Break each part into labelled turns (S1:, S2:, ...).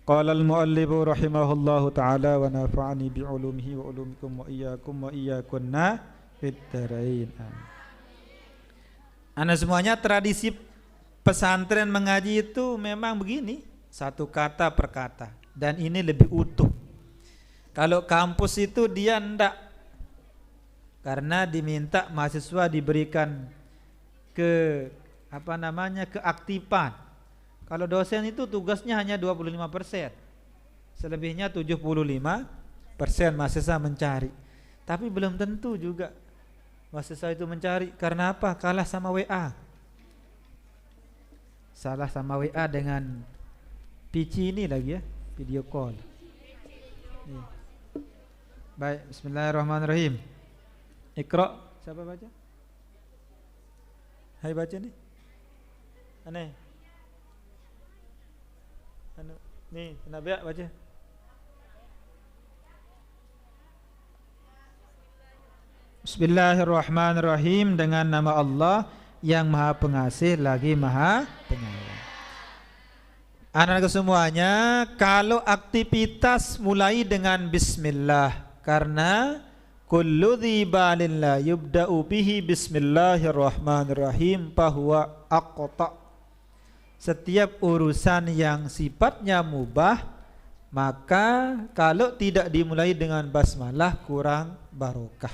S1: Qala al-muallifu rahimahullahu ta'ala wa nafa'ani bi'ulumihi wa ulumikum wa iyyakunna fid dharain. Anda semuanya, tradisi pesantren mengaji itu memang begini, satu kata per kata, dan ini lebih utuh. Kalau kampus itu dia enggak, karena diminta mahasiswa diberikan keaktifan. Kalau dosen itu tugasnya hanya 25%, selebihnya 75% mahasiswa mencari. Tapi belum tentu juga mahasiswa itu mencari. Karena apa? Kalah sama WA. Salah sama WA dengan PC ini lagi ya, video call. Baik, bismillahirrahmanirrahim. Iqra, siapa baca? Hai baca nih. Aneh. Nih, Nabi baca. Bismillahirrahmanirrahim, dengan nama Allah yang Maha Pengasih lagi Maha Penyayang. Anak-anak semuanya, kalau aktivitas mulai dengan bismillah, karena kullu dzibalin la yubda'u bihi bismillahirrahmanirrahim fahuwa aqta'. Setiap urusan yang sifatnya mubah, maka kalau tidak dimulai dengan basmalah kurang barokah.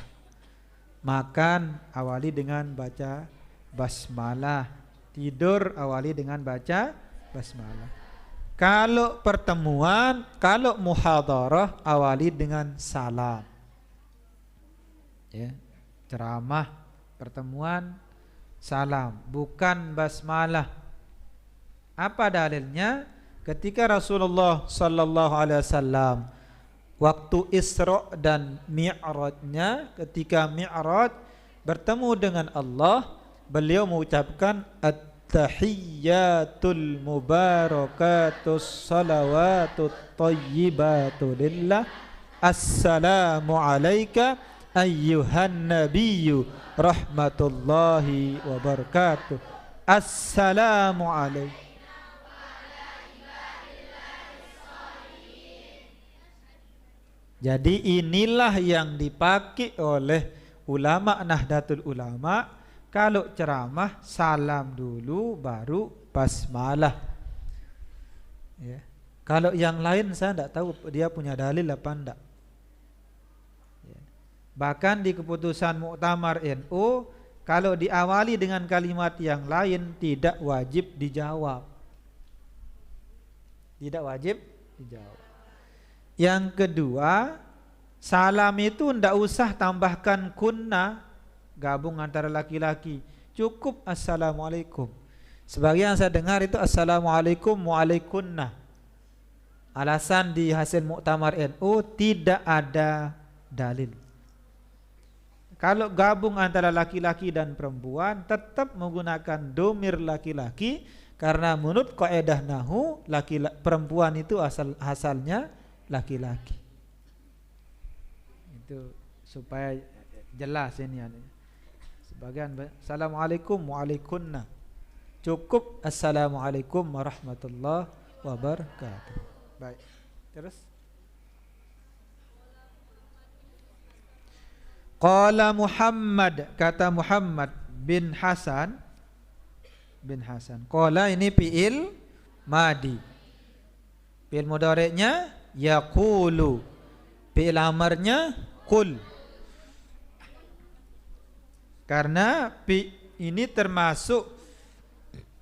S1: Makan awali dengan baca basmalah, tidur awali dengan baca basmalah. Kalau pertemuan, kalau muhadarah awali dengan salam. Ya, ceramah, pertemuan, salam, bukan basmalah. Apa dalilnya? Ketika Rasulullah sallallahu alaihi wasallam waktu Isra dan Mi'rajnya, ketika Mi'raj bertemu dengan Allah, beliau mengucapkan at-tahiyyatul mubarakatus salawatut thayyibatu lillah, assalamu alayka ayyuhan nabiyyu rahmatullahi wabarakatuh, assalamu alayka. Jadi inilah yang dipakai oleh ulama Nahdlatul Ulama. Kalau ceramah salam dulu baru basmalah. Ya. Kalau yang lain saya tidak tahu dia punya dalil apa enggak. Ya. Bahkan di keputusan Muktamar NU, kalau diawali dengan kalimat yang lain tidak wajib dijawab. Tidak wajib dijawab. Yang kedua, salam itu ndak usah tambahkan kunna, gabung antara laki-laki. Cukup assalamualaikum. Sebagian saya dengar itu assalamualaikum waalaikumna. Alasan di hasil Muktamar NU tidak ada dalil. Kalau gabung antara laki-laki dan perempuan tetap menggunakan domir laki-laki, karena menurut kaidah nahwu perempuan itu asalnya laki-laki. Itu supaya jelas ini. Sebagian assalamualaikum waalaikumna. Cukup assalamualaikum warahmatullahi wabarakatuh. Baik. Terus qala Muhammad, kata Muhammad bin Hasan. Qala ini fi'il madi. Fi'il mudhari'nya yaqulu, fi'il amarnya qul. Karena ini termasuk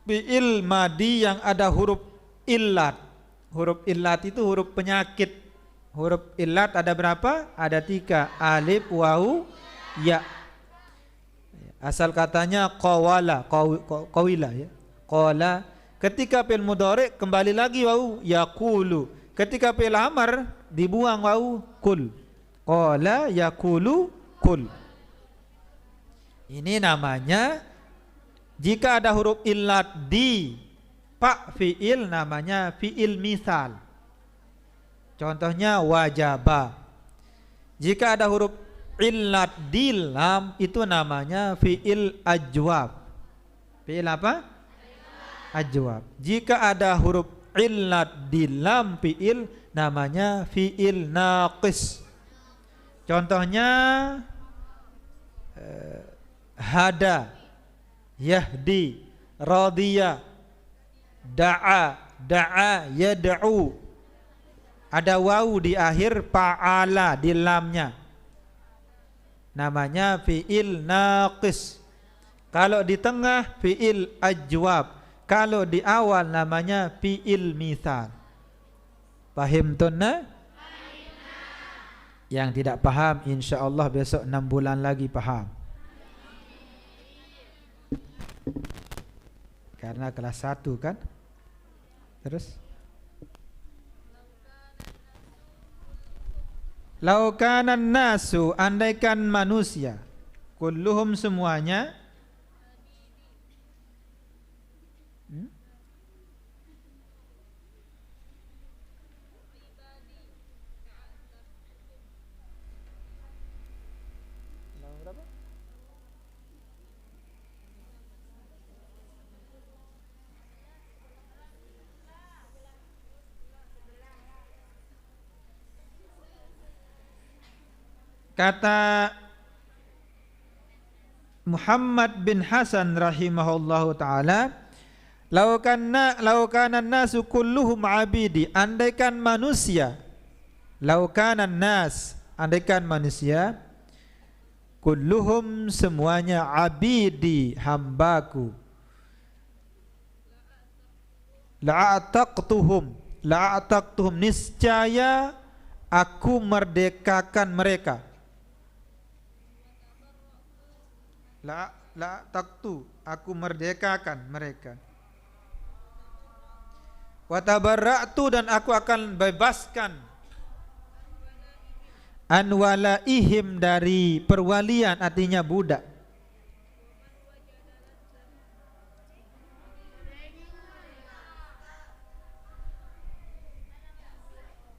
S1: fi'il madi yang ada huruf illat. Huruf illat itu huruf penyakit. Huruf illat ada berapa? Ada 3, alif, wawu, ya. Asal katanya qawala, qawila ya. Qala. Ketika fi'il mudhari' kembali lagi wawu, yaqulu. Ketika fi'il amar dibuang wawu, kul. Qala yaqulu kul. Ini namanya jika ada huruf illat di pak fi'il namanya fi'il misal. Contohnya wajaba. Jika ada huruf illat di lam itu namanya fi'il ajwab. Fi'il apa? Ajwab. Jika ada huruf illat di lam fiil namanya fiil naqis. Contohnya hada, yahdi, radiya, da'a yad'u. Ada wawu di akhir, fa'ala di lamnya, namanya fiil naqis. Kalau di tengah fiil ajwab, kalau di awal namanya fiil mithal. Paham tunna? Yang tidak paham insyaallah besok 6 bulan lagi paham. Karena kelas 1 kan. Terus laukanan nasu, andaikan manusia, kulluhum semuanya, kata Muhammad bin Hasan rahimahullahu taala, laukanan nasu kulluhum abidi, andaikan manusia, laukanan nas, andaikan manusia, kulluhum semuanya, abidi hambaku, la'ataqtuhum niscaya aku merdekakan mereka. La taktu, aku merdekakan mereka. Wa tabarra'tu, dan aku akan bebaskan an walaihim, dari perwalian, artinya budak.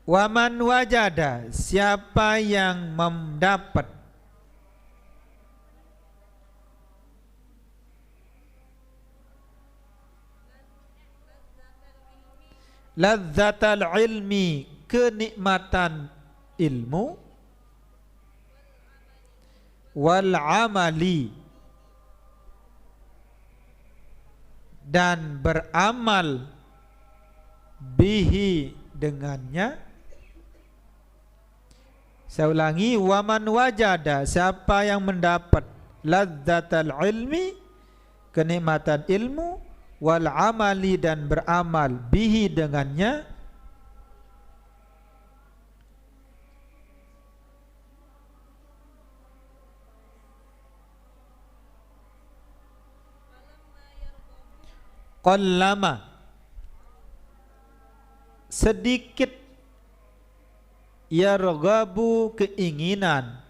S1: Waman wajada, siapa yang mendapat ladzatal ilmi, kenikmatan ilmu, wal amali, dan beramal, bihi, dengannya. Saya ulangi, waman wajada, siapa yang mendapat ladzatal ilmi, kenikmatan ilmu, wal amali, dan beramal, bihi, dengannya, qallama, sedikit, yarghabu, keinginan,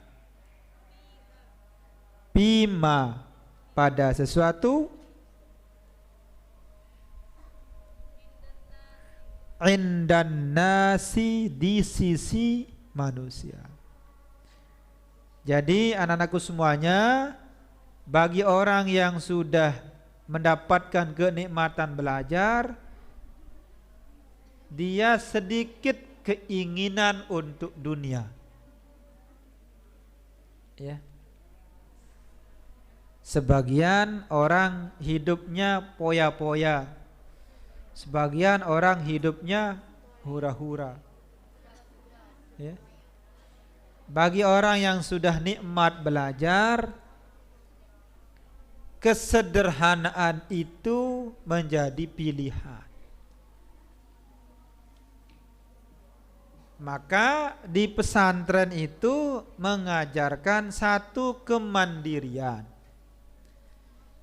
S1: bima, pada sesuatu, indan nasi, di sisi manusia. Jadi anak-anakku semuanya, bagi orang yang sudah mendapatkan kenikmatan belajar, dia sedikit keinginan untuk dunia, ya. Sebagian orang hidupnya poya-poya, sebagian orang hidupnya hura-hura, ya. Bagi orang yang sudah nikmat belajar, kesederhanaan itu menjadi pilihan. Maka di pesantren itu mengajarkan satu, kemandirian.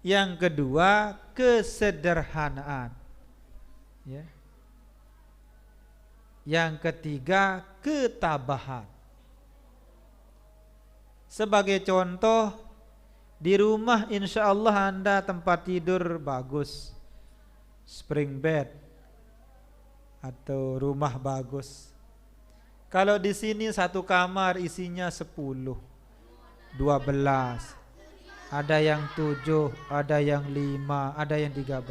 S1: Yang kedua, kesederhanaan, ya. Yang ketiga, ketabahan. Sebagai contoh, di rumah insya Allah Anda tempat tidur bagus, spring bed atau rumah bagus. Kalau di sini satu kamar isinya 10, 12, ada yang 7, ada yang 5, ada yang 13.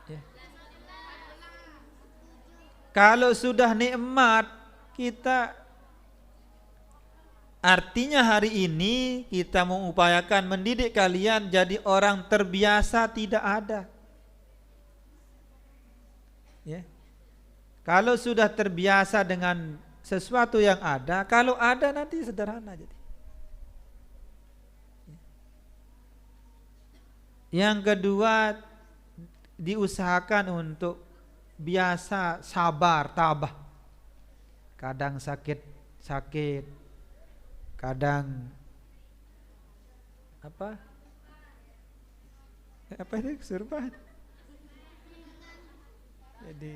S1: Ya. Kalau sudah nikmat kita, artinya hari ini kita mengupayakan mendidik kalian jadi orang terbiasa tidak ada. Ya. Kalau sudah terbiasa dengan sesuatu yang ada, kalau ada nanti sederhana jadi. Yang kedua, diusahakan untuk biasa sabar, tabah. Kadang sakit, kadang apa itu kesurupan. Jadi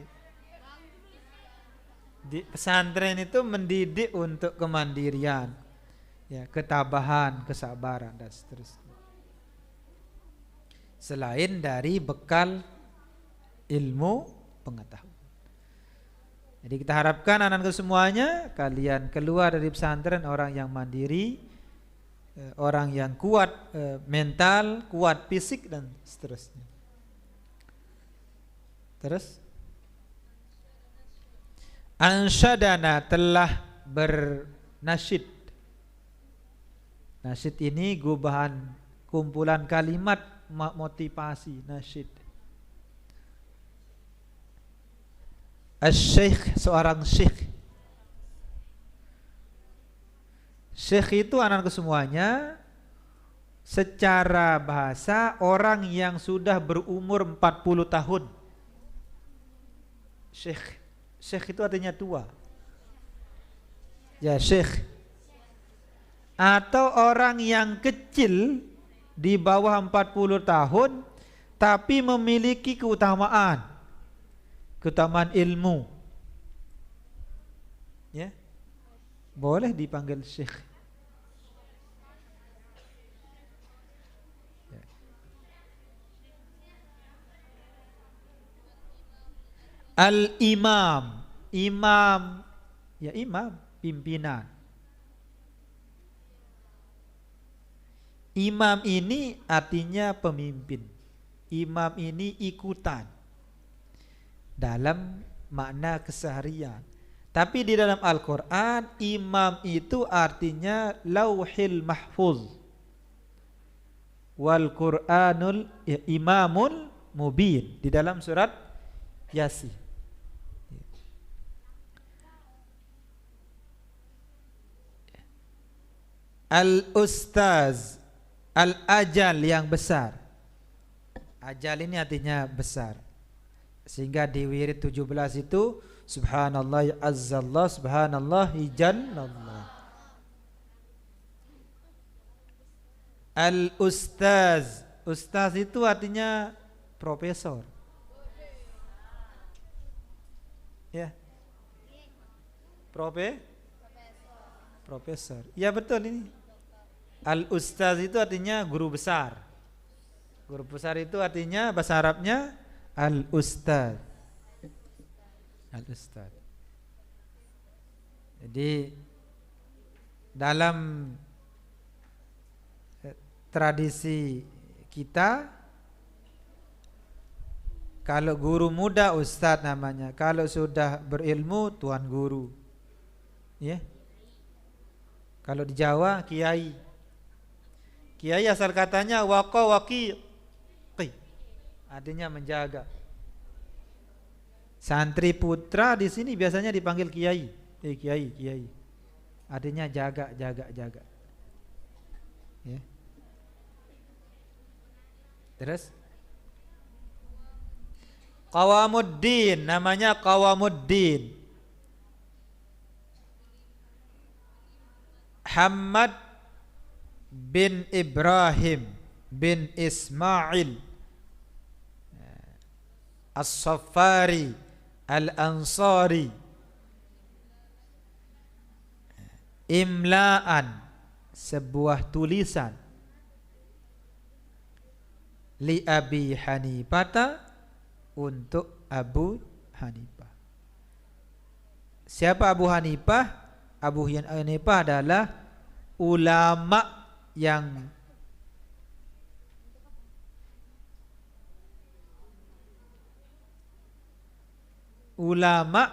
S1: di pesantren itu mendidik untuk kemandirian, ya, ketabahan, kesabaran dan seterusnya. Selain dari bekal ilmu pengetahuan. Jadi kita harapkan anak-anak semuanya kalian keluar dari pesantren orang yang mandiri, orang yang kuat mental, kuat fisik dan seterusnya. Terus ansyadana telah bernasyid. Nasyid ini gubahan kumpulan kalimat motivasi, nasyid. Asy-Syaikh, seorang syekh. Syekh itu anak semuanya secara bahasa orang yang sudah berumur 40 tahun. Syekh. Syekh itu artinya tua. Ya, syekh. Atau orang yang kecil di bawah 40 tahun tapi memiliki keutamaan ilmu. Ya. Boleh dipanggil syekh. Ya. Al-imam, imam, ya imam, pimpinan. Imam ini artinya pemimpin. Imam ini ikutan dalam makna keseharian. Tapi di dalam Al-Quran imam itu artinya lauhil mahfuz wal Quranul imamul mubin di dalam surat Yasin. Al-ustaz, al-ajal yang besar. Ajal ini artinya besar. Sehingga di wirid 17 itu subhanallah azzallah, subhanallah jannallah. Al-ustaz, ustaz itu artinya profesor. Ya. Profesor. Ya betul ini. Al-ustaz itu artinya guru besar. Guru besar itu artinya bahasa Arabnya al-ustaz. Al-ustaz. Jadi dalam tradisi kita kalau guru muda ustaz namanya, kalau sudah berilmu tuan guru. Ya. Kalau di Jawa kiai. Kiai asal katanya waqi, artinya menjaga. Santri putra di sini biasanya dipanggil kiai. Kiai. Artinya jaga. Ya. Terus Qawamuddin, namanya Qawamuddin. Hamad bin Ibrahim bin Ismail As-Saffari Al-Ansari. Imla'an, sebuah tulisan. Li Abi Hanifah, untuk Abu Hanifah. Siapa Abu Hanifah? Abu Hanifah adalah ulama yang ulama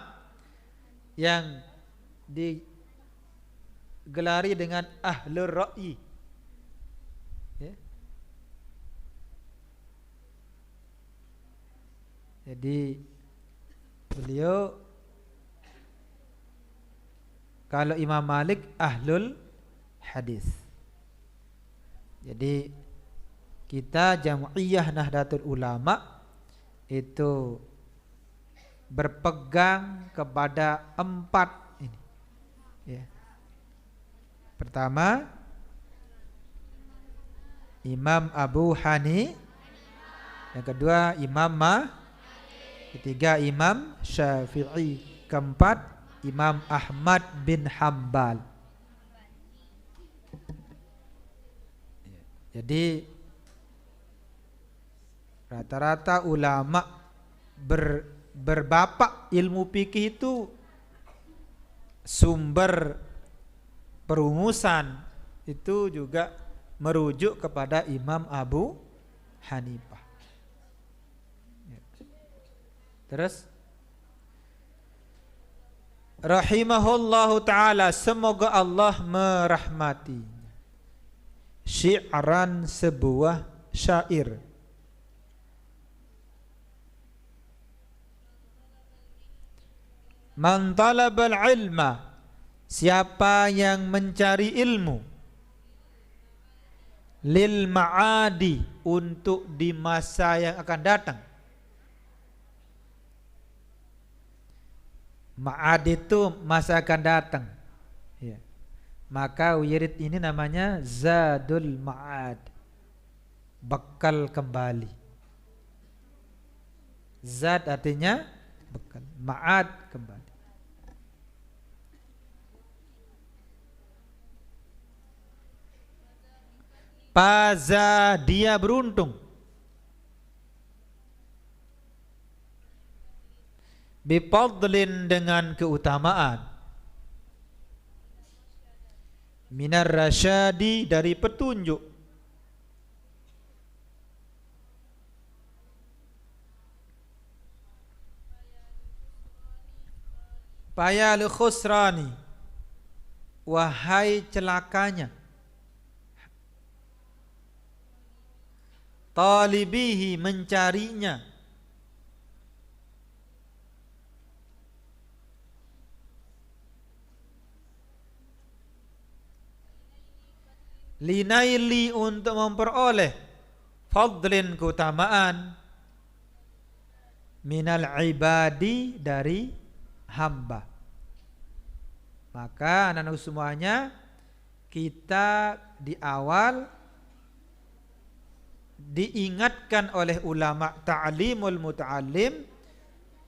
S1: yang digelari dengan ahlur ra'yi. Ya. Jadi beliau, kalau Imam Malik ahlul hadis. Jadi kita Jam'iyah Nahdlatul Ulama itu berpegang kepada 4 ini. Ya. Pertama, Imam Abu Hanifah. Yang kedua, Imam Ketiga, Imam Syafi'i. Keempat, Imam Ahmad bin Hambal. Jadi rata-rata ulama berbapak ilmu fikih itu sumber perumusan itu juga merujuk kepada Imam Abu Hanifah. Terus rahimahullahu ta'ala, semoga Allah merahmatinya. Syi'ran, sebuah syair. Man talabal ilma, siapa yang mencari ilmu, lil ma'adi, untuk di masa yang akan datang. Ma'ad itu masa akan datang, ya. Maka wirid ini namanya Zadul Ma'ad, bekal kembali. Zad artinya bekal, Ma'ad kembali. Faza, dia beruntung. Bifadlin, dengan keutamaan. Minar rasyadi, dari petunjuk. Fayal khusrani, wahai celakanya. Talibihi, mencarinya. Linaili, untuk memperoleh. Fadlin, keutamaan. Minal ibadi, dari hamba. Maka anak-anak semuanya, kita di awal diingatkan oleh ulama ta'limul muta'allim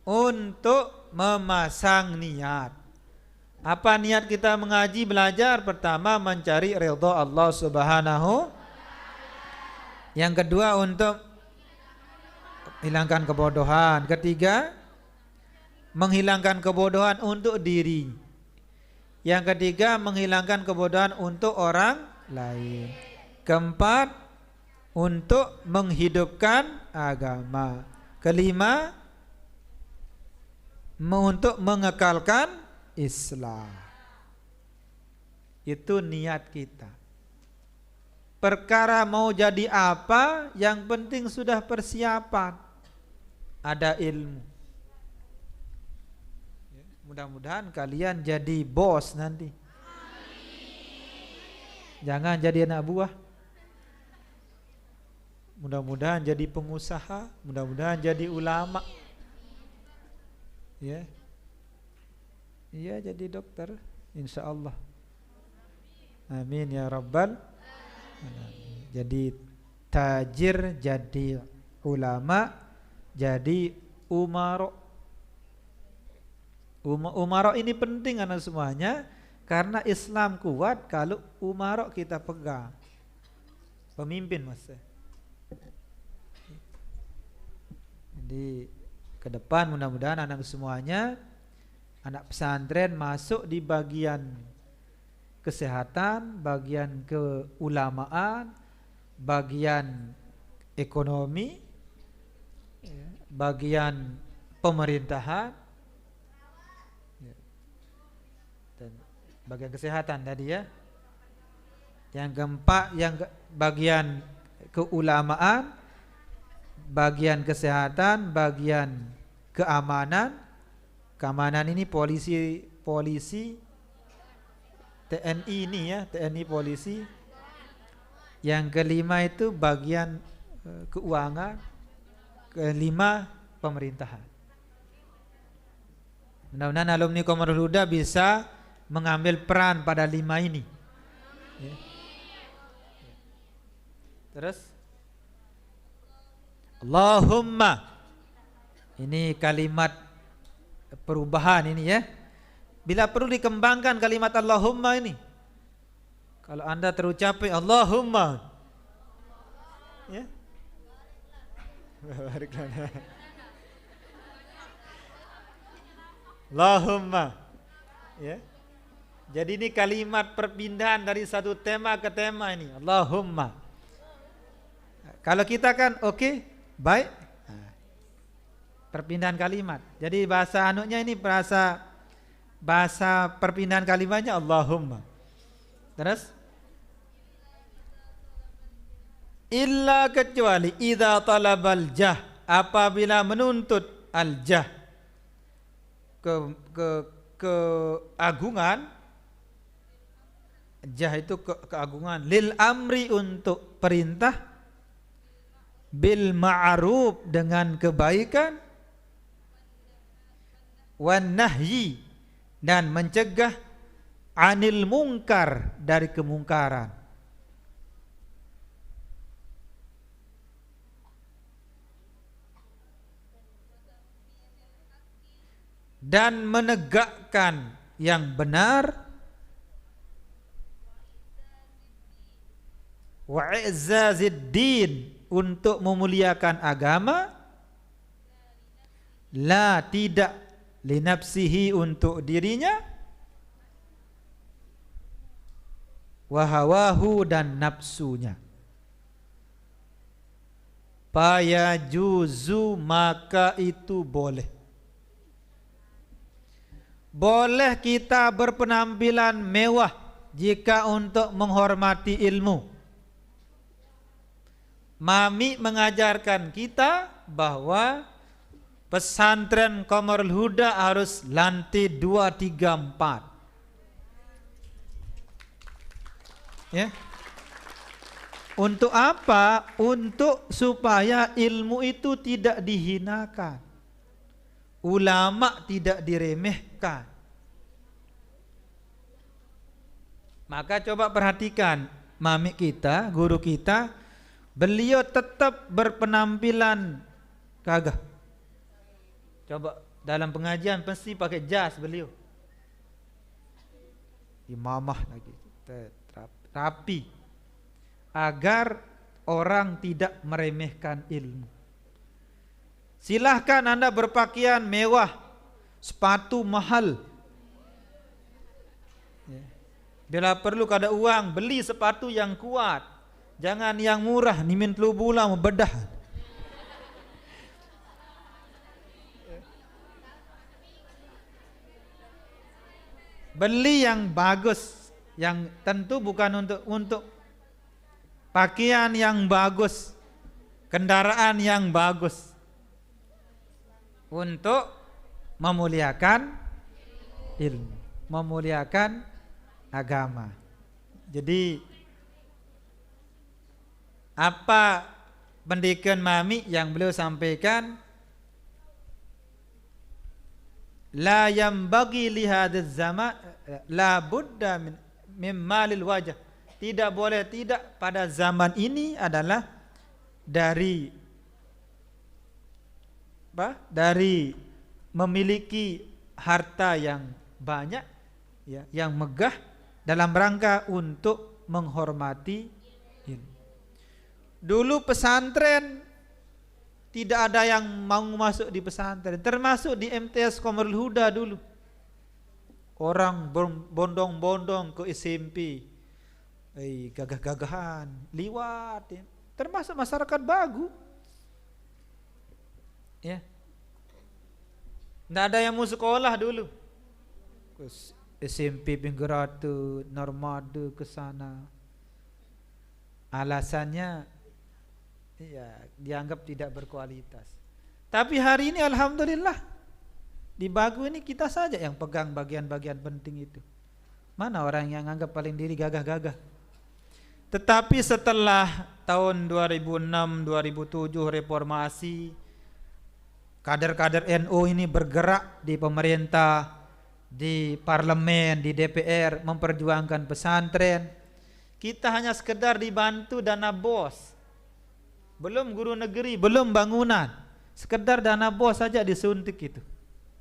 S1: untuk memasang niat. Apa niat kita mengaji belajar? Pertama, mencari ridha Allah Subhanahu. Yang kedua, untuk hilangkan kebodohan. Ketiga, menghilangkan kebodohan untuk diri. Yang ketiga, menghilangkan kebodohan untuk orang lain. Keempat, untuk menghidupkan agama. Kelima, untuk mengekalkan Islam. Itu niat kita. Perkara mau jadi apa, yang penting sudah persiapan, ada ilmu. Mudah-mudahan kalian jadi bos nanti. Jangan jadi anak buah. Mudah-mudahan jadi pengusaha, mudah-mudahan jadi ulama. Ya. Iya, jadi dokter, insya Allah. Amin ya rabbal alamin. Jadi tajir, jadi ulama, jadi umaro. Umaro ini penting anak semuanya, karena Islam kuat kalau umaro kita pegang. Pemimpin maksudnya. Jadi ke depan mudah-mudahan anak semuanya, anak pesantren masuk di bagian kesehatan, bagian keulamaan, bagian ekonomi, bagian pemerintahan, bagian kesehatan tadi ya. Yang keempat, bagian keulamaan, bagian kesehatan, bagian keamanan. Keamanan ini polisi, TNI ini ya, TNI polisi. Yang kelima itu bagian keuangan. Kelima pemerintahan. Mudah-mudahan alumni Qomarul Huda bisa mengambil peran pada 5 ini. Ya. Terus Allahumma, ini kalimat perubahan ini ya. Bila perlu dikembangkan kalimat Allahumma ini. Kalau Anda terucap Allahumma, ya. Allahumma, ya. Jadi ini kalimat perpindahan dari satu tema ke tema ini. Allahumma. Kalau kita kan oke, baik. Perpindahan kalimat. Jadi bahasa anunya ini bahasa perpindahan kalimatnya Allahumma. Terus illa kecuali idza talabal jah, apabila menuntut al jah, keagungan. Jah itu keagungan, lil amri untuk perintah, bil ma'ruf dengan kebaikan, wan nahyi dan mencegah, anil mungkar dari kemungkaran. Dan menegakkan yang benar, wa i'zaziddin untuk memuliakan agama, la tidak linafsihi untuk dirinya, wa hawahu dan nafsunya. Faya juzu maka itu boleh. Boleh kita berpenampilan mewah jika untuk menghormati ilmu. Mami mengajarkan kita bahwa pesantren Qomarul Huda harus lantai 2, 3, 4. Ya. Untuk apa? Untuk supaya ilmu itu tidak dihinakan. Ulama tidak diremehkan. Maka coba perhatikan mami kita, guru kita, beliau tetap berpenampilan gagah. Coba dalam pengajian pasti pakai jas beliau. Imamah lagi, rapi, agar orang tidak meremehkan ilmu. Silahkan Anda berpakaian mewah, sepatu mahal. Bila perlu kada uang, beli sepatu yang kuat. Jangan yang murah, nimin telu bulan bedah. Beli yang bagus, yang tentu bukan untuk pakaian yang bagus, kendaraan yang bagus, untuk memuliakan ilmu, memuliakan agama. Jadi apa pendidikan mami yang beliau sampaikan, la yambagi li hadzal zaman la budda min malil wajah. Tidak boleh tidak pada zaman ini adalah dari dari memiliki harta yang banyak ya, yang megah dalam rangka untuk menghormati ilmu. Dulu pesantren tidak ada yang mau masuk di pesantren, termasuk di MTS Qomarul Huda dulu. Orang bondong-bondong ke SMP, gagah-gagahan, liwat, ya. Termasuk masyarakat Bagu. Ya. Tidak ada yang mau sekolah dulu. SMP Pinggiratu, Normada ke sana. Alasannya ya dianggap tidak berkualitas. Tapi hari ini alhamdulillah di Bagu ini kita saja yang pegang bagian-bagian penting itu. Mana orang yang anggap paling diri gagah-gagah. Tetapi setelah tahun 2006, 2007 reformasi, kader-kader NU ini bergerak di pemerintah, di parlemen, di DPR memperjuangkan pesantren. Kita hanya sekedar dibantu dana BOS. Belum guru negeri, belum bangunan. Sekedar dana BOS saja disuntik itu.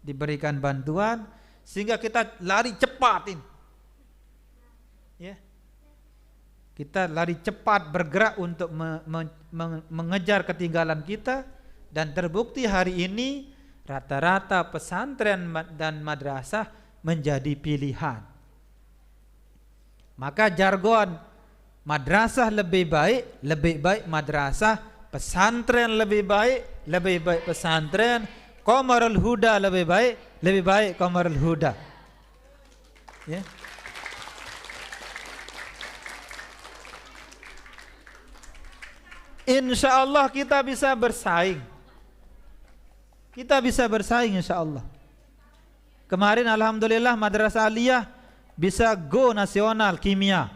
S1: Diberikan bantuan sehingga kita lari cepat ini. Ya. Kita lari cepat bergerak untuk mengejar ketinggalan kita, dan terbukti hari ini rata-rata pesantren dan madrasah menjadi pilihan. Maka jargon madrasah lebih baik madrasah, pesantren lebih baik pesantren, Qamarul Huda lebih baik Qamarul Huda. Ya. Insya Allah kita bisa bersaing. Kita bisa bersaing insya Allah. Kemarin alhamdulillah Madrasah Aliyah bisa go nasional kimia.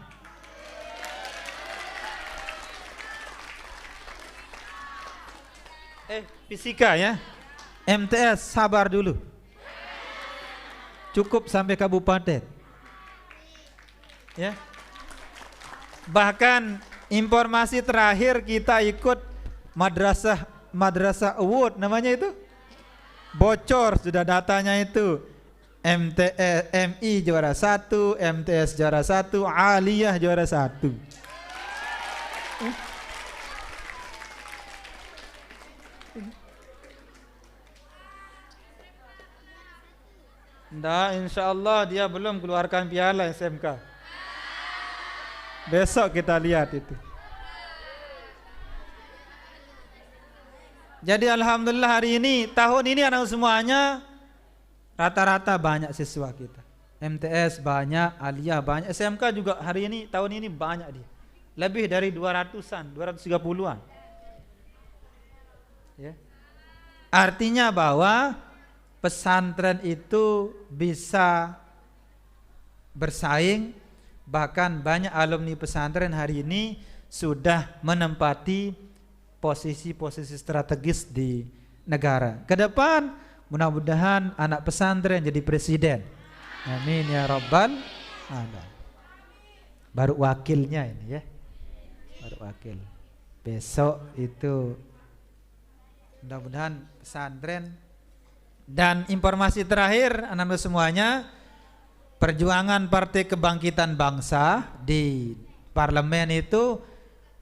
S1: Fisika ya. MTS sabar dulu. Cukup sampai kabupaten. Ya. Bahkan informasi terakhir kita ikut madrasah award namanya itu. Bocor sudah datanya itu. MI juara 1, MTS juara 1, Aliyah juara 1. Nggak, insya Allah dia belum keluarkan piala SMK. Besok kita lihat itu. Jadi alhamdulillah hari ini, tahun ini anak semuanya rata-rata banyak siswa kita. MTS banyak, Aliyah banyak, SMK juga hari ini, tahun ini banyak dia. Lebih dari 200-an, 230-an. Ya. Artinya bahwa pesantren itu bisa bersaing, bahkan banyak alumni pesantren hari ini sudah menempati posisi-posisi strategis di negara. Ke depan mudah-mudahan anak pesantren jadi presiden. Amin ya rabbal alamin. Baru wakilnya ini ya. Baru wakil. Besok itu mudah-mudahan pesantren. Dan informasi terakhir anak-anak semuanya, perjuangan Partai Kebangkitan Bangsa di parlemen itu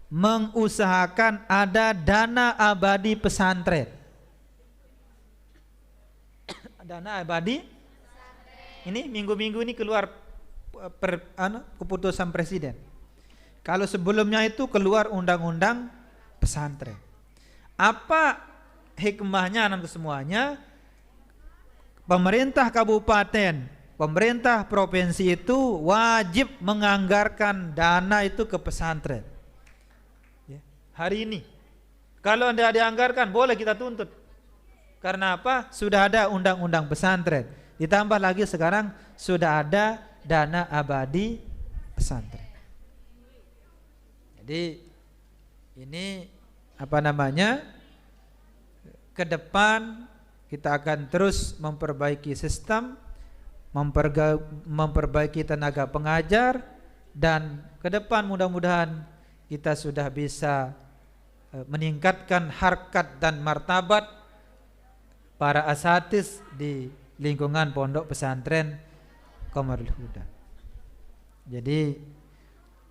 S1: mengusahakan ada dana abadi pesantren. Dana abadi ini minggu-minggu ini keluar keputusan presiden. Kalau sebelumnya itu keluar undang-undang pesantren. Apa hikmahnya anak semuanya? Pemerintah kabupaten, pemerintah provinsi itu wajib menganggarkan dana itu ke pesantren. Ya. Hari ini, kalau tidak dianggarkan boleh kita tuntut. Karena apa? Sudah ada undang-undang pesantren. Ditambah lagi sekarang sudah ada dana abadi pesantren. Jadi ini apa namanya? Ke depan kita akan terus memperbaiki sistem, memperbaiki tenaga pengajar, dan ke depan mudah-mudahan kita sudah bisa meningkatkan harkat dan martabat para asatiz di lingkungan pondok pesantren Qamarul Huda. Jadi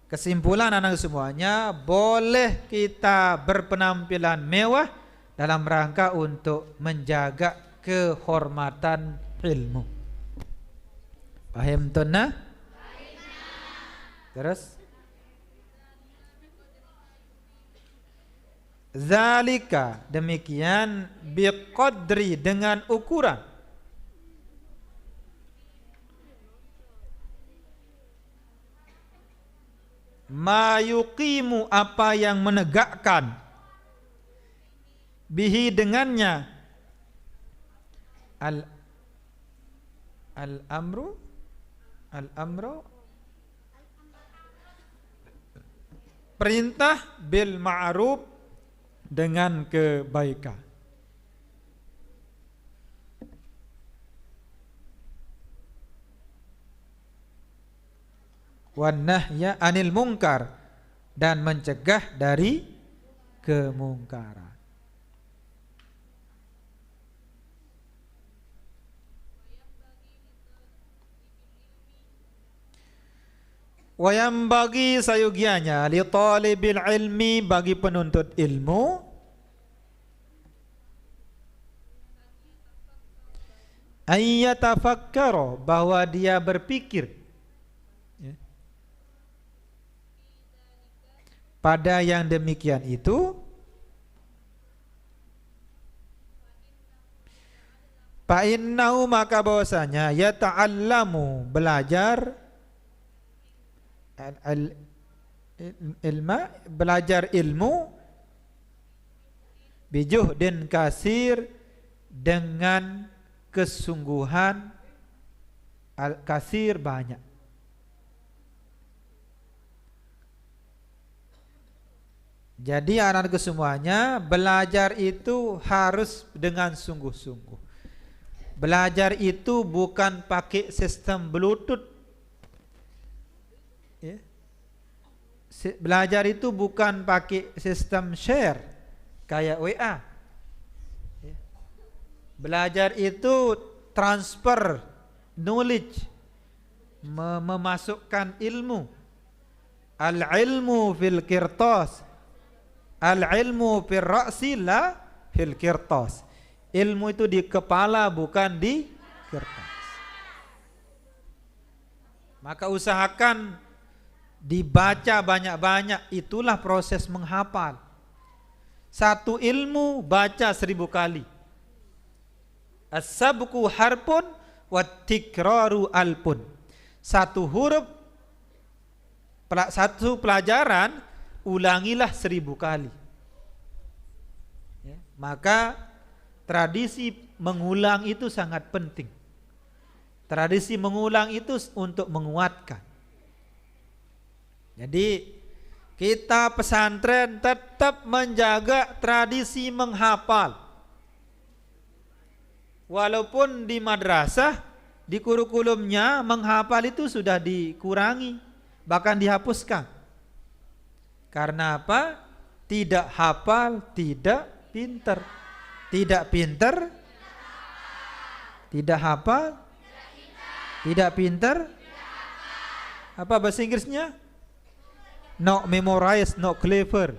S1: kesimpulan anak semuanya, boleh kita berpenampilan mewah dalam rangka untuk menjaga kehormatan ilmu. Paham tunna? Terus zalika, demikian, biqadri, dengan ukuran. ma yuqimu apa yang menegakkan, bihi dengannya, al-amru perintah bil ma'ruf dengan kebaikan. Wan nahya anil munkar dan mencegah dari kemungkaran. Wayam bagi sayugianya li talibil ilmi bagi penuntut ilmu ayyatafakkara bahwa dia berpikir pada yang demikian itu, fa innahu maka bahwasanya yata'allamu belajar belajar ilmu bijuhdin kasir dengan kesungguhan kasir banyak. Jadi anak-anakku semuanya, belajar itu harus dengan sungguh-sungguh. Belajar itu bukan pakai sistem Bluetooth. Ya. Belajar itu bukan pakai sistem share kayak WA. Ya. Belajar itu transfer knowledge, memasukkan ilmu. Al-ilmu fil qirtas, al-ilmu fil ra'si la fil qirtas. Ilmu itu di kepala bukan di kertas. Maka usahakan dibaca banyak-banyak, itulah proses menghafal. Satu ilmu baca 1000 kali. As-sabqu harpun wa tikraru alpun. Satu huruf, satu pelajaran ulangilah 1000 kali. Ya, maka tradisi mengulang itu sangat penting. Tradisi mengulang itu untuk menguatkan. Jadi kita pesantren tetap menjaga tradisi menghafal. Walaupun di madrasah, di kurikulumnya menghafal itu sudah dikurangi, bahkan dihapuskan. Karena apa? Tidak hafal, tidak pinter. Tidak pinter, tidak hafal, tidak pinter. Apa bahasa Inggrisnya? Not memorize, not clever.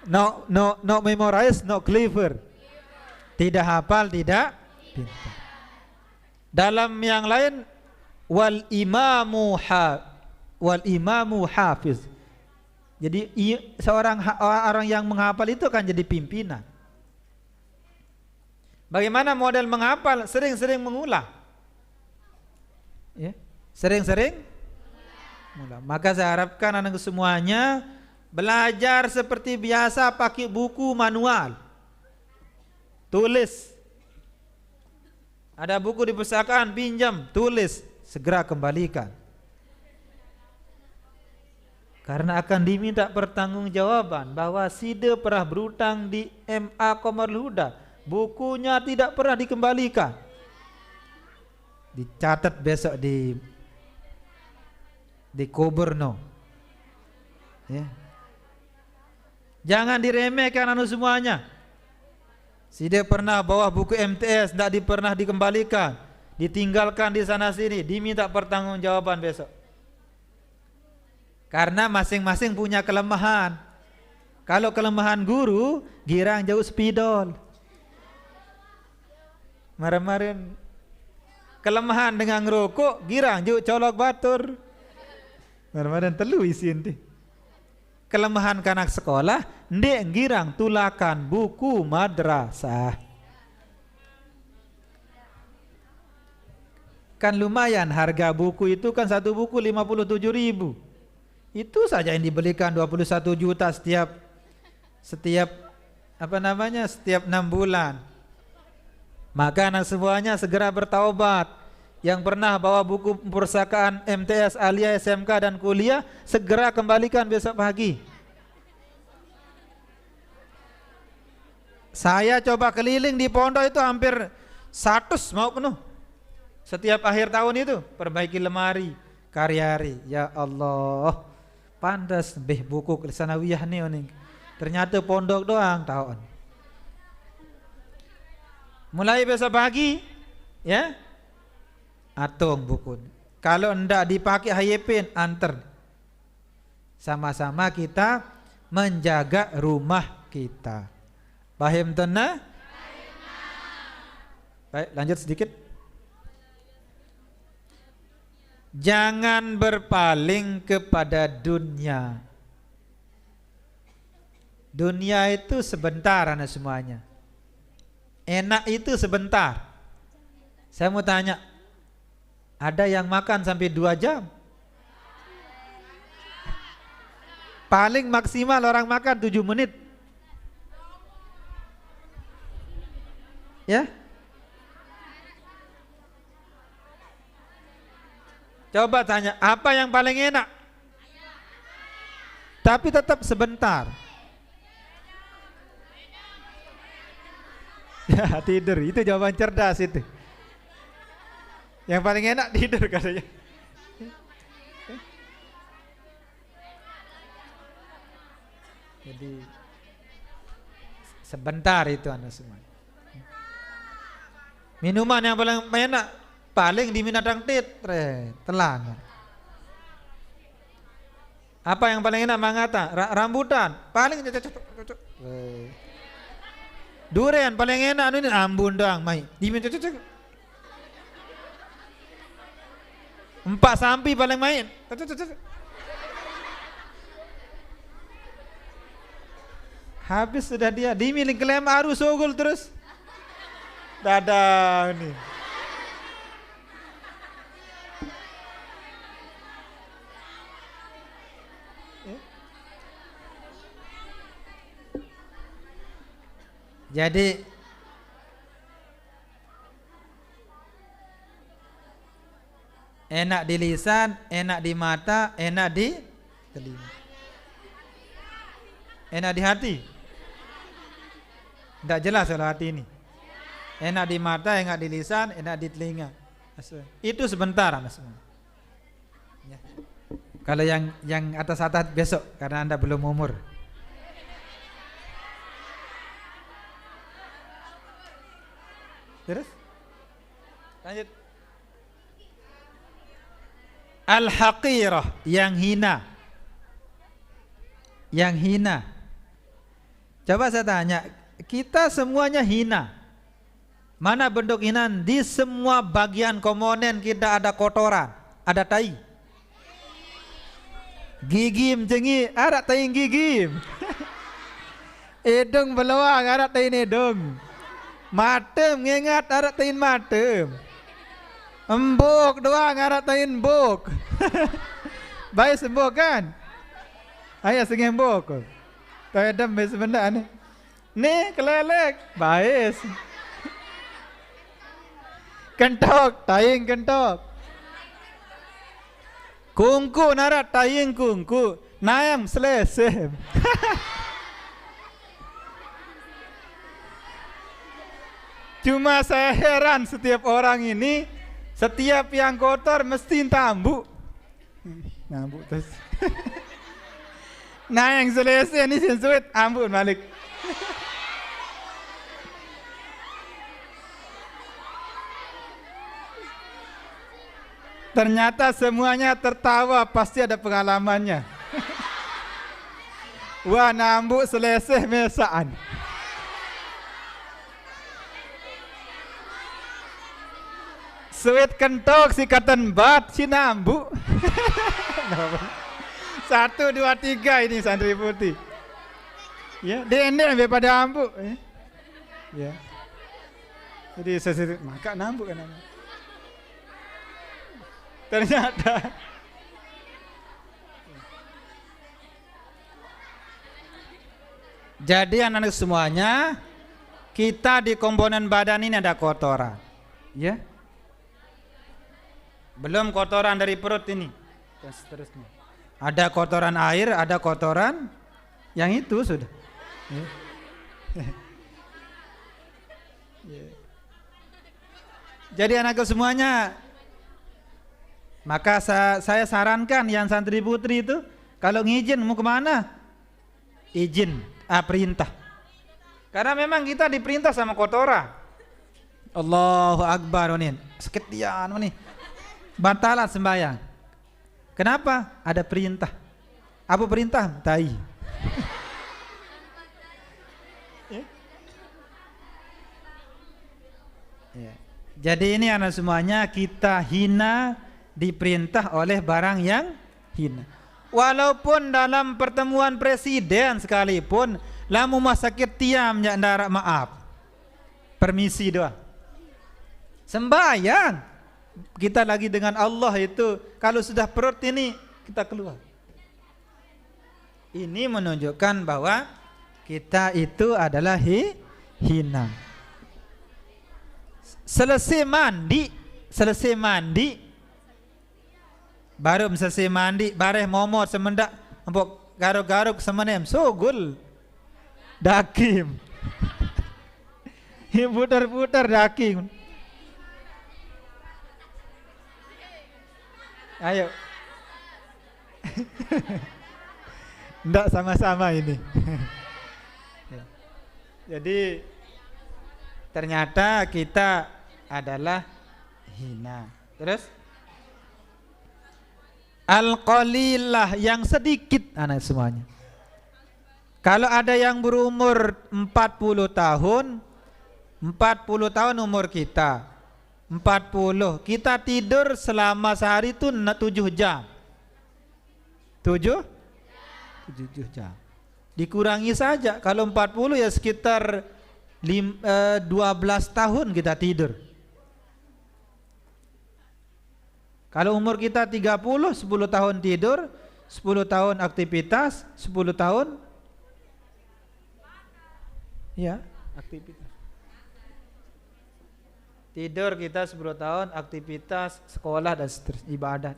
S1: Not memorize, not clever. Tidak hafal, tidak pintar. Dalam yang lain, wal imamu hafiz. Jadi seorang orang yang menghafal itu akan jadi pimpinan. Bagaimana model menghafal? Sering-sering mengulang. Ya, sering-sering mengulang. Maka saya harapkan anak semuanya belajar seperti biasa pakai buku manual. Tulis. Ada buku di perpustakaan, pinjam, tulis, segera kembalikan. Karena akan diminta pertanggungjawaban bahwa Side pernah berutang di MA Qamarul Huda, bukunya tidak pernah dikembalikan. Dicatat besok di Koberno. Ya. Jangan diremehkan anu semuanya. Side pernah bawa buku MTS, tidak pernah dikembalikan, ditinggalkan di sana sini, diminta pertanggungjawaban besok. Karena masing-masing punya kelemahan. Kalau kelemahan guru, girang jauh spidol. Kemarin kelemahan dengan ngerokok, girang jauh colok batur. Kemarin telu isi inti. Kelemahan kanak sekolah, ndek girang tulakan buku madrasah. Kan lumayan harga buku itu kan satu buku 57.000. Itu saja yang dibelikan 21 juta setiap setiap 6 bulan. Maka anak semuanya segera bertaubat. Yang pernah bawa buku perpustakaan MTS, Alia, SMK dan kuliah, segera kembalikan besok pagi. Saya coba keliling di pondok itu hampir 100 mau penuh. Setiap akhir tahun itu perbaiki lemari, karyari. Ya Allah, pantas buku sanawiyah nih. Ternyata pondok doang tahun. Mulai besok pagi, ya, atung buku. Kalau ndak dipakai HYP, anter. Sama-sama kita menjaga rumah kita. Paham tenang? Baik, lanjut sedikit. Jangan berpaling kepada dunia. Dunia itu sebentar anak semuanya. Enak itu sebentar. Saya mau tanya, ada yang makan sampai 2 jam? Paling maksimal orang makan 7 menit. Ya? Coba tanya, apa yang paling enak? Tapi tetap sebentar. Ya, tidur, itu jawaban cerdas itu. Yang paling enak tidur katanya. Jadi sebentar itu Anda semua. Minuman yang paling enak paling di minatang telang. Apa yang paling enak mangata? Rambutan paling cocok. Durian paling enak ini ambun doang mai. Cocok. Empak sampi paling main. Cocok. Habis sudah dia. Dimiling kelem arus sogul terus. Dadah nih. Jadi enak di lisan, enak di mata, enak di telinga. Enak di hati. Tidak jelas kalau hati ini. Enak di mata, enak di lisan, enak di telinga. Itu sebentar Anda semua. Ya. Kalau yang atas-atas besok karena Anda belum umur. Terus? Lanjut. Al-haqirah, yang hina. Yang hina. Coba saya tanya, kita semuanya hina. Mana bentuk hinaan? Di semua bagian komponen kita ada kotoran, ada tai. Gigim cengi, ada tai gigim. Edung beluang, ada tai edung. Matem ngengat, ada tai matem. Embuk doang, ada tai embuk. Baik sembuk kan? Ayah sengembuk. Kau edam sebentar nih. Nih kelelek, baik. Kentok, taing kentok. Kungku narat taing kungku. Nayam selesai. Cuma saya heran setiap orang ini, setiap yang kotor mesti tambuk. Nambuk terus. Nah yang selesai ini sensuit, ambun balik. Ternyata semuanya tertawa, pasti ada pengalamannya. Wah nambuk selesai mesaan. Sweet kentok si katan bat si nambuk. 1, 2, 3 ini santri putih. Ya, dendek daripada ambuk. Ya. Jadi saya maka nambuk kan. Ternyata jadi anak-anak semuanya, kita di komponen badan ini ada kotoran, ya. Belum kotoran dari perut ini, dan seterusnya. Ada kotoran air, ada kotoran yang itu sudah. Ya. Ya. Jadi anak semuanya, maka saya sarankan yang santri putri itu, kalau ngizin mau kemana? Izin, perintah. Karena memang kita diperintah sama kotoran. Allahu Akbar nih. Seketian nih. Batalah sembahyang. Kenapa? Ada perintah. Apa perintah? Tai. Ya. Jadi ini anak semuanya, kita hina diperintah oleh barang yang hina. Walaupun dalam pertemuan presiden sekalipun, lamu masakit tiam ya ndara maaf, permisi doa. Sembahyang kita lagi dengan Allah itu, kalau sudah perut ini kita keluar. Ini menunjukkan bahwa kita itu adalah hina. Selesai mandi, baru selesai mandi, bareh momot semendak, empuk garuk-garuk semenem, sugul, dakim, putar-putar dakim. Ayo, ndak sama-sama ini. Jadi ternyata kita adalah hina. Terus al-qalilah, yang sedikit anak semuanya. Kalau ada yang berumur 40 tahun, 40 tahun umur kita, 40, kita tidur selama sehari itu 7 jam. 7 jam. Dikurangi saja, kalau 40 ya sekitar 12 tahun kita tidur. Kalau umur kita 30, 10 tahun tidur, 10 tahun aktivitas, 10 tahun ya aktivitas. Tidur kita 10 tahun, aktivitas, sekolah dan seterusnya, ibadah.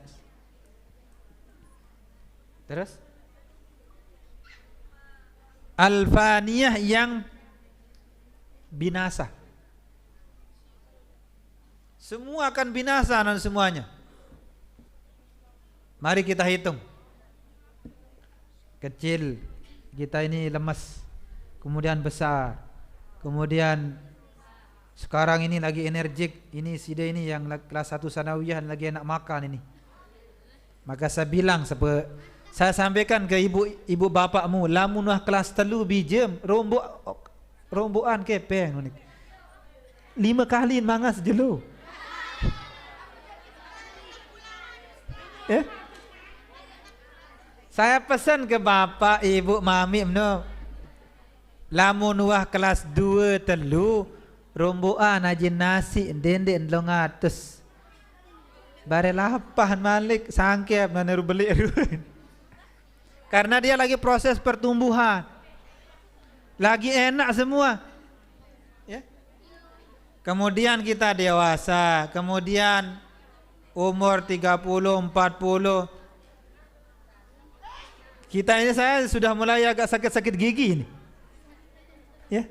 S1: Terus al-faniyah, yang binasa. Semua akan binasa dan semuanya. Mari kita hitung. Kecil, kita ini lemas, kemudian besar, kemudian sekarang ini lagi energik, ini sida ini yang kelas 1 sanawiyah lagi enak makan ini. Maka saya bilang, saya sampaikan ke ibu bapakmu, lamun wah kelas 3 bijem rombokan kepeng 5 kali mangas jelu. Saya pesan ke bapak, ibu, mami no, lamun wah kelas 2 telu romboan aja nasi denden longatus bare lapahan malik sangkep naneru beli. Karena dia lagi proses pertumbuhan, lagi enak semua ya. Kemudian kita dewasa, kemudian umur 30, 40, kita ini, saya sudah mulai agak sakit-sakit gigi ini ya.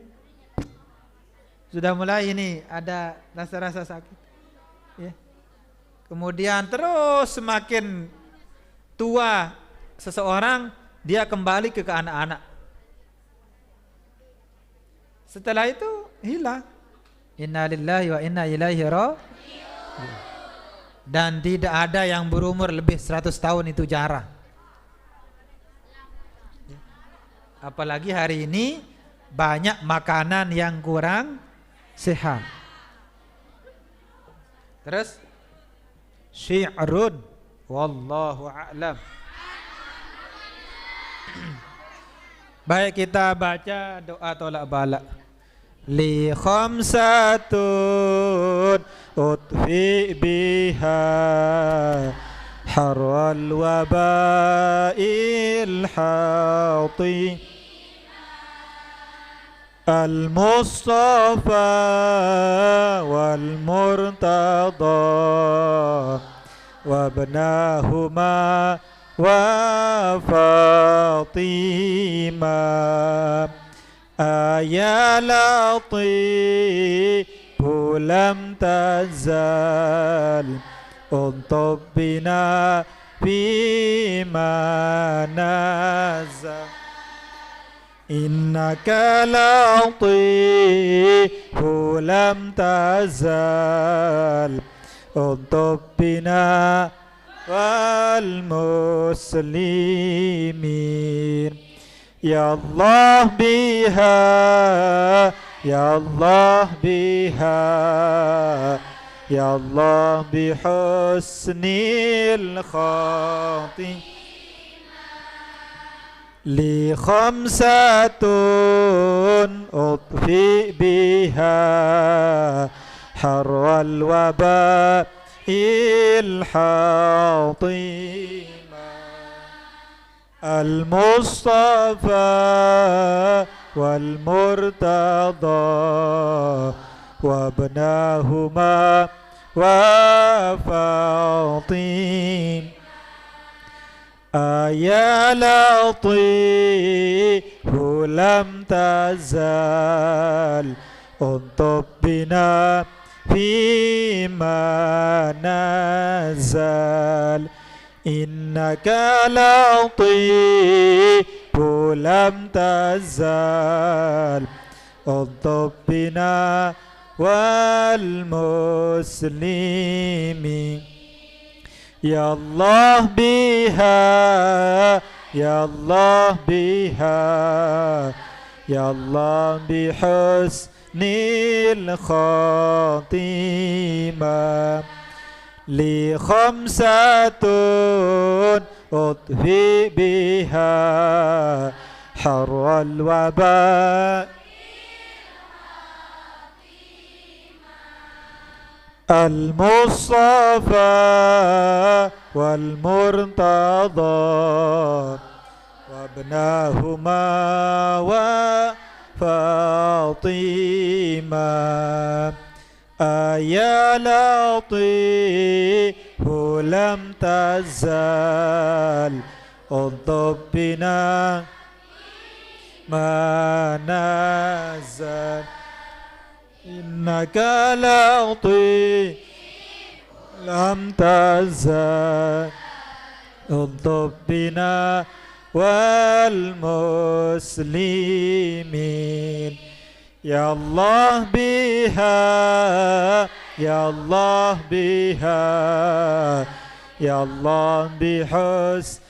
S1: Sudah mulai ini ada rasa-rasa sakit ya. Kemudian terus semakin tua seseorang, dia kembali ke anak-anak. Setelah itu hilang. Inna lillahi wa inna ilaihi raji'un. Dan tidak ada yang berumur lebih 100 tahun, itu jarang. Apalagi hari ini banyak makanan yang kurang sehat. Terus syi'run wallahu a'lam. Baik, kita baca doa tolak balak. Li khamsatun أطفئ بها حر الوباء الحاطي المصطفى والمرتضى وابناهما وفاطمة يا لطيف لم تزل انطب بنا فيما نزل إنك لطيف لم تزل انطب بنا والمسلمين يا الله بها يا الله بها يا الله بحسن الخاتم لي خمسة أطفئ بها حر الوباء الحاطمة المصطفى والمرتضى وابناهما وفاطمة يا لطيف لم تزل انطب بنا فيما نزل إنك لطيف لم تزل انطب بنا والمسلمين يا الله بها يا الله بها يا الله بحسن الخاتمة لي خمسة أطفئ بها حر الوباء المصطفى والمرتضى وابناهما وفاطمة يا لطيف لم تزل انطب بنا ما نزل إنك لطيف لم تزل انطب بنا والمسلمين يا الله بها يا الله بها يا الله بحسن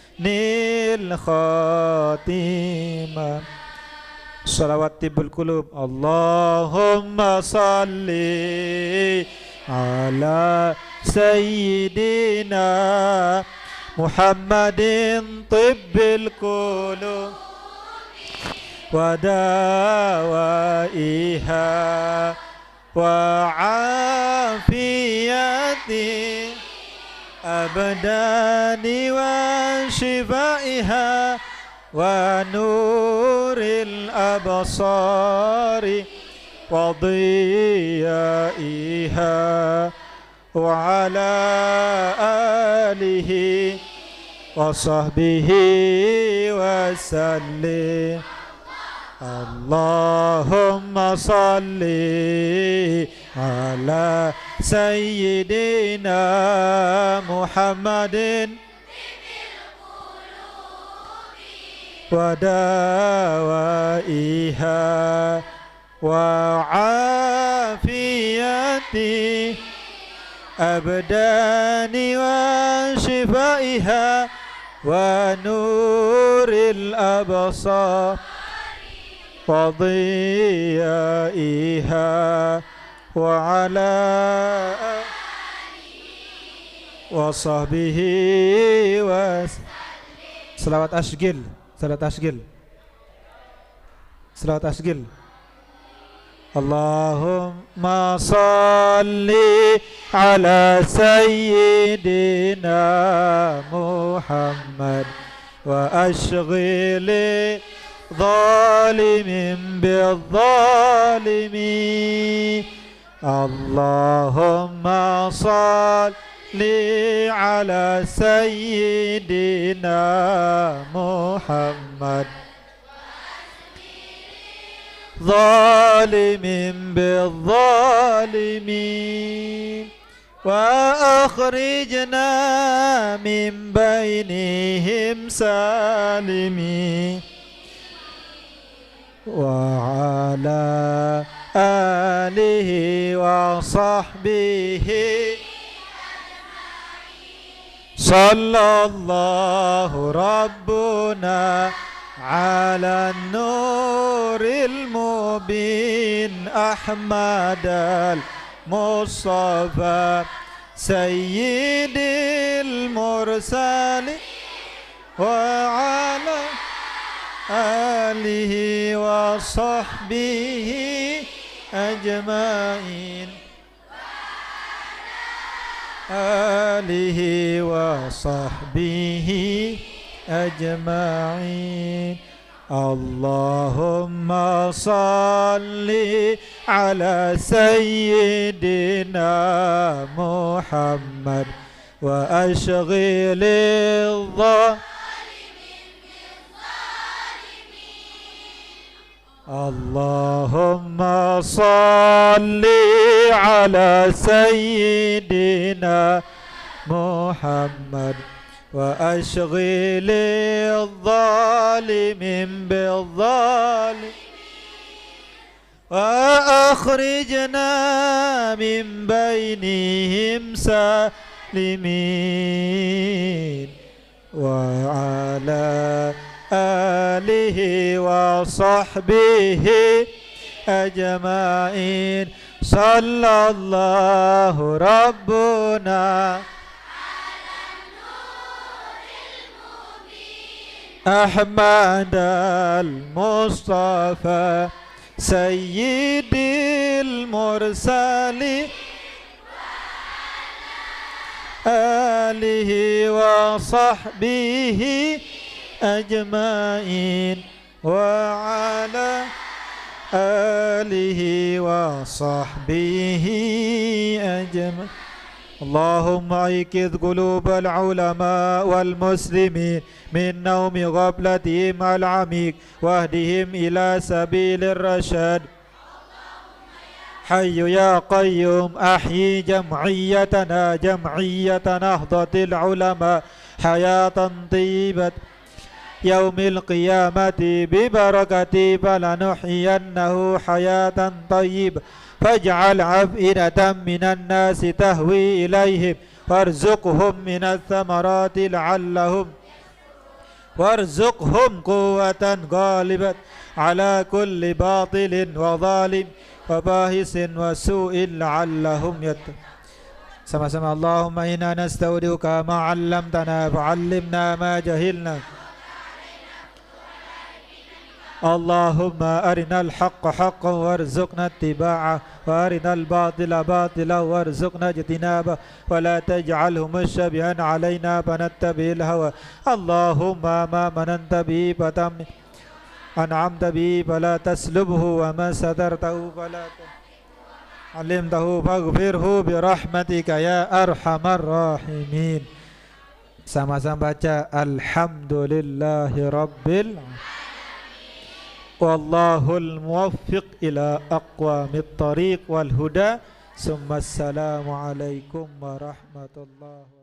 S1: الخاتمة صلوات طب القلوب اللهم صل على سيدنا محمد طب القلوب ودوائها وعافية أبدان وشفائها ونور الأبصار وضيائها وعلى آله وصحبه وسلم اللهم صل على سيدنا محمد ودوائها وعافية أبدان وشفائها ونور الأبصار وضيائها وعلى وصحبه صلوات أشجل صلوات أشجل صلوات أشجل Allahumma salli ala sayyidina Muhammad wa ashghili zalimin bizzalimin. Allahumma salli ala sayyidina Muhammad ظالم بالظالمين وأخرجنا من بينهم سالمين وعلى آله وصحبه صلى الله ربنا على النور المبين أحمد المصطفى سيد المرسلين وعلى آله وصحبه أجمعين آله وصحبه أجمعين. اللهم صل على سيدنا محمد وأشغل اللهم صل على سيدنا محمد وأشغل الظالم بالظالم وأخرجنا من بينهم سالمين وعلى آله وصحبه أجمعين. صلى الله ربنا أحمد المصطفى سيد المرسلين آله وصحبه أجمعين وعلى آله وصحبه أجمعين. اللهم أيقظ قلوب العلماء والمسلمين من نوم غفلتهم العميق واهدهم إلى سبيل الرشاد. حي يا قيوم أحيي جمعيتنا جمعية نهضة العلماء حياة طيبة يوم القيامة ببركة فلنحيينه حياة طيبة فاجعل أفئدة من الناس تهوي إليهم وارزقهم من الثمرات لعلهم وارزقهم قوة غالبة على كل باطل وظالم وباهس وسوء لعلهم يتقون. Sama-sama. Allahumma inna nastaudiuka ma 'allamtana fa'allimna ma jahilna. Allahumma arinal haqqa haqqan warzuqna ittiba'ah wa arinal batila batila warzuqna ijtinabah wa la taj'alhu mushabihan 'alaina fanattabi'il hawa. Allahumma ma mananta bi fatam an'amta bi fala taslubhu wa ma sadartahu fala alimtahu faghfirhu bi rahmatika ya arhamar rahimin. Sama-sama baca alhamdulillahi rabbil wallahul muwaffiq ila aqwamit tariq wal huda. Summa assalamu alaikum warahmatullahi